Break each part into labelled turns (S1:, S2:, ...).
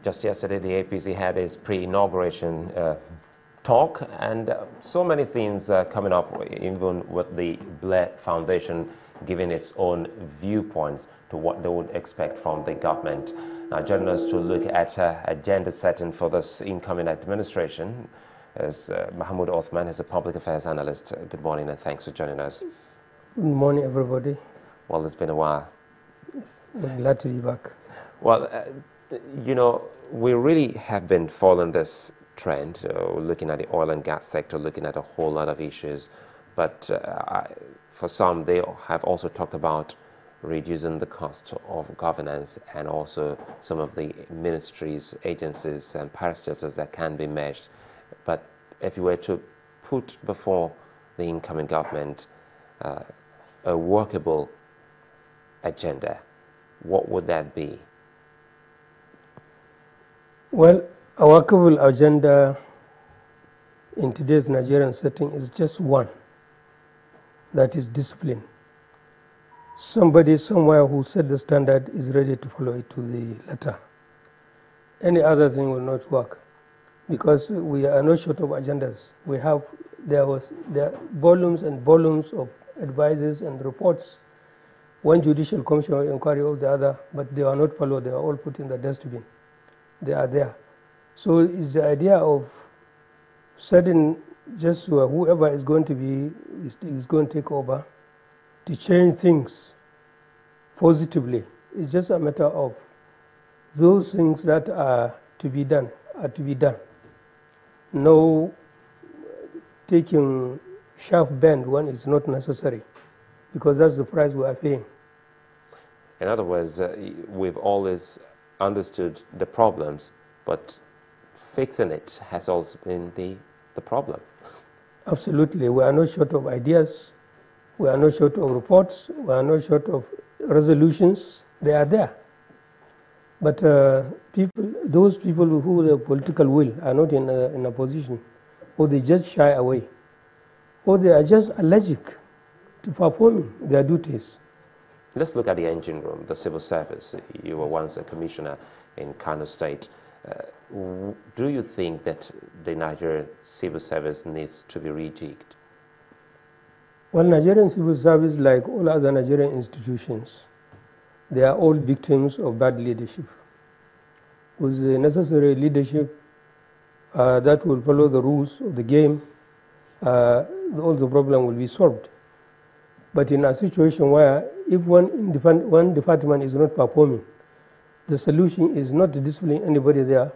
S1: Just yesterday, the APC had its pre-inauguration talk, and so many things coming up, even with the Blair Foundation giving its own viewpoints to what they would expect from the government. Now, joining us to look at agenda setting for this incoming administration is Mahmud Othman. He's a public affairs analyst. Good morning, and thanks for joining us.
S2: Good morning, everybody.
S1: Well, it's been a while.
S2: Yes, we're glad to be back.
S1: Well, you know, we really have been following this trend, looking at the oil and gas sector, looking at a whole lot of issues. But for some, they have also talked about reducing the cost of governance and also some of the ministries, agencies, and parastatals that can be meshed. But if you were to put before the incoming government a workable agenda, what would that be?
S2: Well, a workable agenda in today's Nigerian setting is just one, that is discipline. Somebody somewhere who set the standard is ready to follow it to the letter. Any other thing will not work, because we are not short of agendas. There are volumes and volumes of advices and reports, one judicial commission inquiry of the other, but they are not followed. They are all put in the dustbin. They are there. So it's the idea of setting just whoever is going to be is going to take over to change things positively. It's just a matter of those things that are to be done No taking sharp bend when it's not necessary, because that's the price we are paying.
S1: In other words, we've always understood the problems, but fixing it has also been the problem.
S2: Absolutely. We are not short of ideas. We are not short of reports. We are not short of resolutions. They are there. But those people who have political will are not in a position, or they just shy away, or they are just allergic to performing their duties.
S1: Let's look at the engine room, the civil service. You were once a commissioner in Kano State. Do you think that the Nigerian civil service needs to be rejigged?
S2: Well, Nigerian civil service, like all other Nigerian institutions, they are all victims of bad leadership. With the necessary leadership that will follow the rules of the game, all the problem will be solved. But in a situation where if one department is not performing, the solution is not to discipline anybody there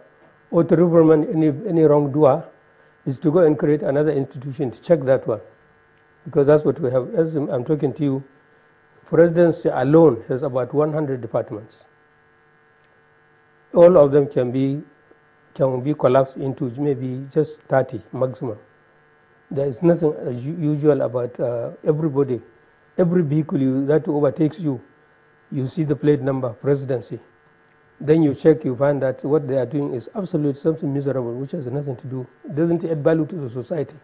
S2: or to reprimand any wrongdoer, is to go and create another institution to check that one. Because that's what we have. As I'm talking to you, presidency alone has about 100 departments. All of them can be collapsed into maybe just 30 maximum. There is nothing usual about everybody. Every vehicle that overtakes you, you see the plate number, presidency. Then you check, you find that what they are doing is absolutely something miserable, which has nothing to do. It doesn't add value to the society.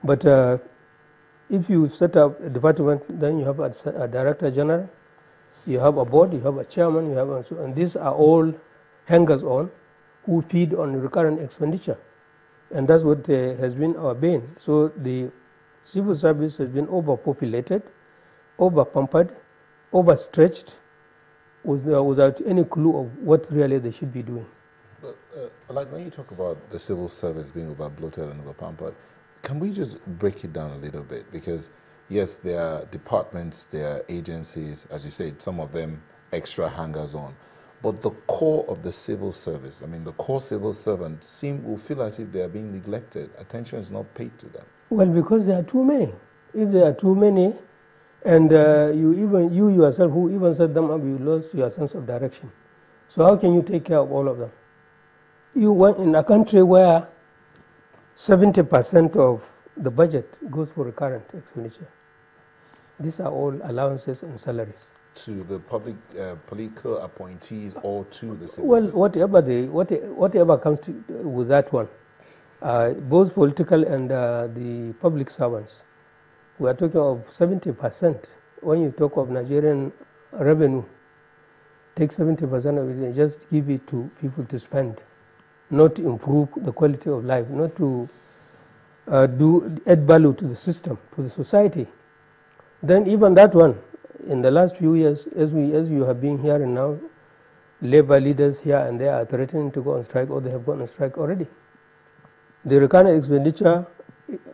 S2: But if you set up a department, then you have a director general, you have a board, you have a chairman, and these are all hangers-on who feed on recurrent expenditure. And that's what has been our bane. So the civil service has been overpopulated, overpampered, overstretched, without any clue of what really they should be doing.
S3: But, like when you talk about the civil service being overbloated and overpampered, can we just break it down a little bit? Because yes, there are departments, there are agencies, as you said, some of them extra hangers-on. But the core of the civil service, I mean, the core civil servants will feel as if they are being neglected. Attention is not paid to them.
S2: Well, because there are too many. If there are too many, and you yourself, who even set them up, you lost your sense of direction. So how can you take care of all of them? You want in a country where 70% of the budget goes for recurrent expenditure. These are all allowances and salaries.
S3: To the public political appointees or to the civil
S2: Well,
S3: service?
S2: whatever comes with that one, both political and the public servants. We are talking of 70%. When you talk of Nigerian revenue, take 70% of it and just give it to people to spend, not to improve the quality of life, not to add value to the system, to the society. Then even that one, in the last few years, as you have been hearing now, labor leaders here and there are threatening to go on strike, or they have gone on strike already. The recurrent expenditure,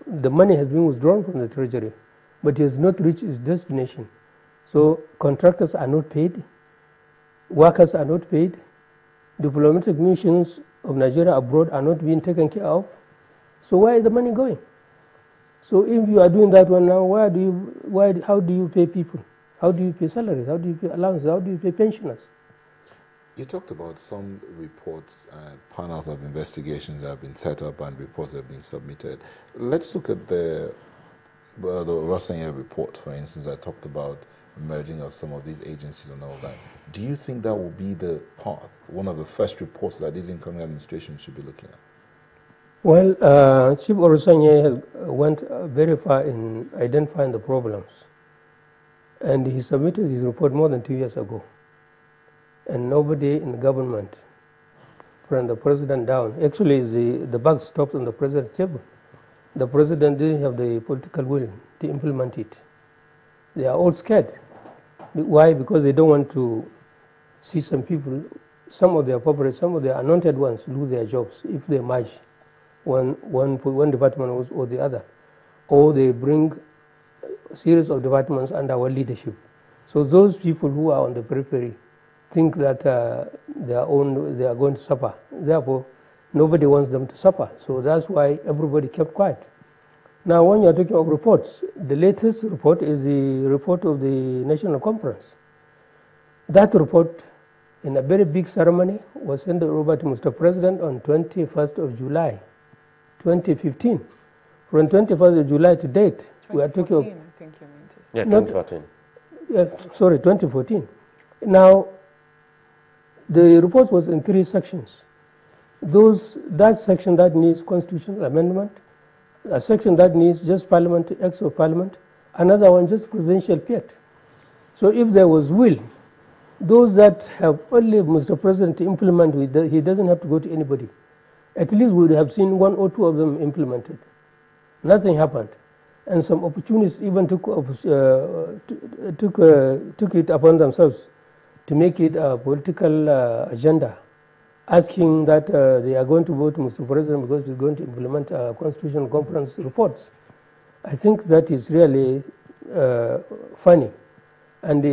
S2: the money has been withdrawn from the treasury, but it has not reached its destination. So contractors are not paid, workers are not paid, diplomatic missions of Nigeria abroad are not being taken care of. So where is the money going? So if you are doing that one now, how do you pay people? How do you pay salaries? How do you pay allowances? How do you pay pensioners?
S3: You talked about some reports and panels of investigations that have been set up and reports that have been submitted. Let's look at the Rosanya report, for instance, that talked about merging of some of these agencies and all that. Do you think that will be the path, one of the first reports that this incoming administration should be looking at?
S2: Well, Chief Orosanye went very far in identifying the problems, and he submitted his report more than 2 years ago. And nobody in the government, from the president down, actually the buck stopped on the president's table. The president didn't have the political will to implement it. They are all scared. Why? Because they don't want to see some people, some of their popular, some of their anointed ones lose their jobs if they merge one department or the other, or they bring a series of departments under our leadership. So those people who are on the periphery think that they are going to suffer. Therefore, nobody wants them to suffer. So that's why everybody kept quiet. Now, when you are talking of reports, the latest report is the report of the National Conference. That report, in a very big ceremony, was handed over to Mr. President on 21st of July, 2015. From 21st of July to date, we are talking of...
S1: I think you meant to say. Yeah, 2014.
S2: Sorry, 2014. Now, the report was in 3 sections. That section that needs constitutional amendment, a section that needs just parliament, acts of parliament, another one just presidential piet. So if there was will, those that have only Mr. President to implement, he doesn't have to go to anybody. At least we would have seen 1 or 2 of them implemented. Nothing happened. And some opportunists even took it upon themselves to make it a political agenda, asking that they are going to vote Mr. President because he's going to implement Constitutional Conference reports. I think that is really funny. And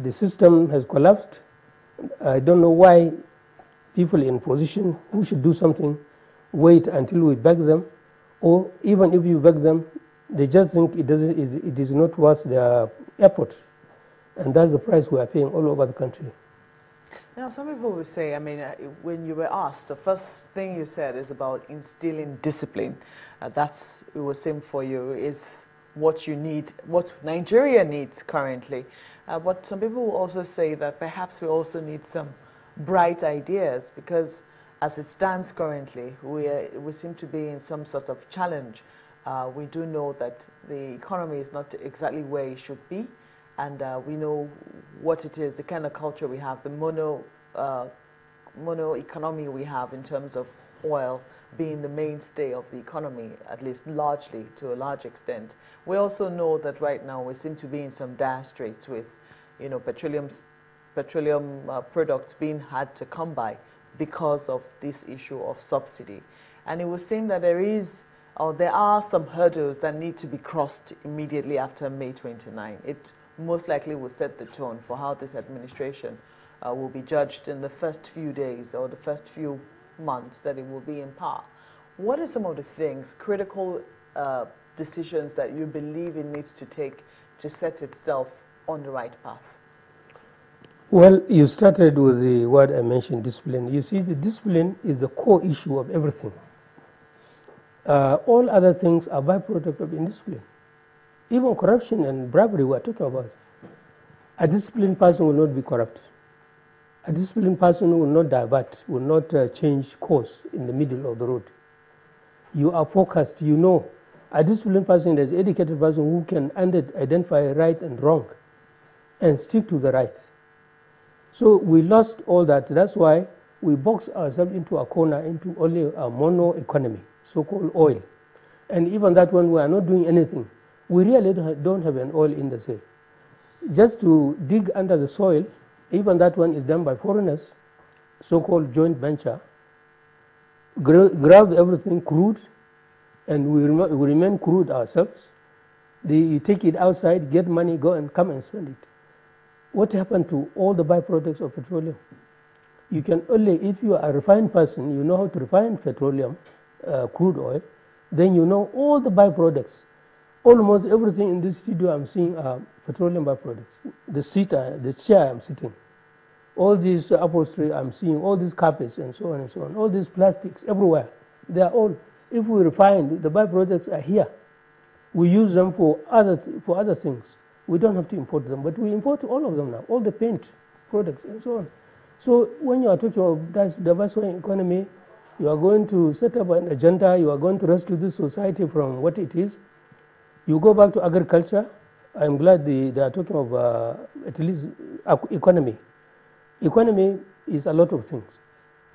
S2: the system has collapsed. I don't know why people in position who should do something wait until we beg them, or even if you beg them, they just think it is not worth their effort. And that's the price we are paying all over the country.
S4: Now, some people would say, I mean, when you were asked, the first thing you said is about instilling discipline. That's, it was same for you, is what you need, what Nigeria needs currently. But some people will also say that perhaps we also need some bright ideas, because as it stands currently, we seem to be in some sort of challenge. We do know that the economy is not exactly where it should be. And we know what it is, the kind of culture we have, the mono economy we have in terms of oil being the mainstay of the economy, at least largely, to a large extent. We also know that right now we seem to be in some dire straits with, you know, petroleum products being hard to come by because of this issue of subsidy. And it would seem that there are some hurdles that need to be crossed immediately after May 29. It most likely will set the tone for how this administration will be judged in the first few days or the first few months that it will be in power. What are some of the things, critical decisions that you believe it needs to take to set itself on the right path?
S2: Well, you started with the word I mentioned, discipline. You see, the discipline is the core issue of everything. All other things are byproduct of indiscipline. Even corruption and bribery we are talking about. A disciplined person will not be corrupt. A disciplined person will not divert, will not change course in the middle of the road. You are focused, you know. A disciplined person is an educated person who can identify right and wrong and stick to the right. So we lost all that. That's why we box ourselves into a corner, into only a mono economy, so-called oil. And even that one, we are not doing anything. We really don't have an oil industry. Just to dig under the soil, even that one is done by foreigners, so-called joint venture, grab everything crude, and we remain crude ourselves. You take it outside, get money, go and come and spend it. What happened to all the byproducts of petroleum? You can only, if you are a refined person, you know how to refine petroleum, crude oil, then you know all the byproducts. Almost everything in this studio I'm seeing are petroleum byproducts. The chair I'm sitting, all these upholstery I'm seeing, all these carpets and so on and so on, all these plastics everywhere. They are all, if we refine, the byproducts are here. We use them for other things. We don't have to import them, but we import all of them now, all the paint products and so on. So when you are talking about diversifying economy, you are going to set up an agenda, you are going to rescue this society from what it is. You go back to agriculture. I'm glad they are talking of at least economy. Economy is a lot of things,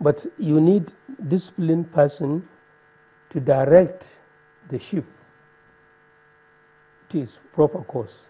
S2: but you need disciplined person to direct the ship to its proper course.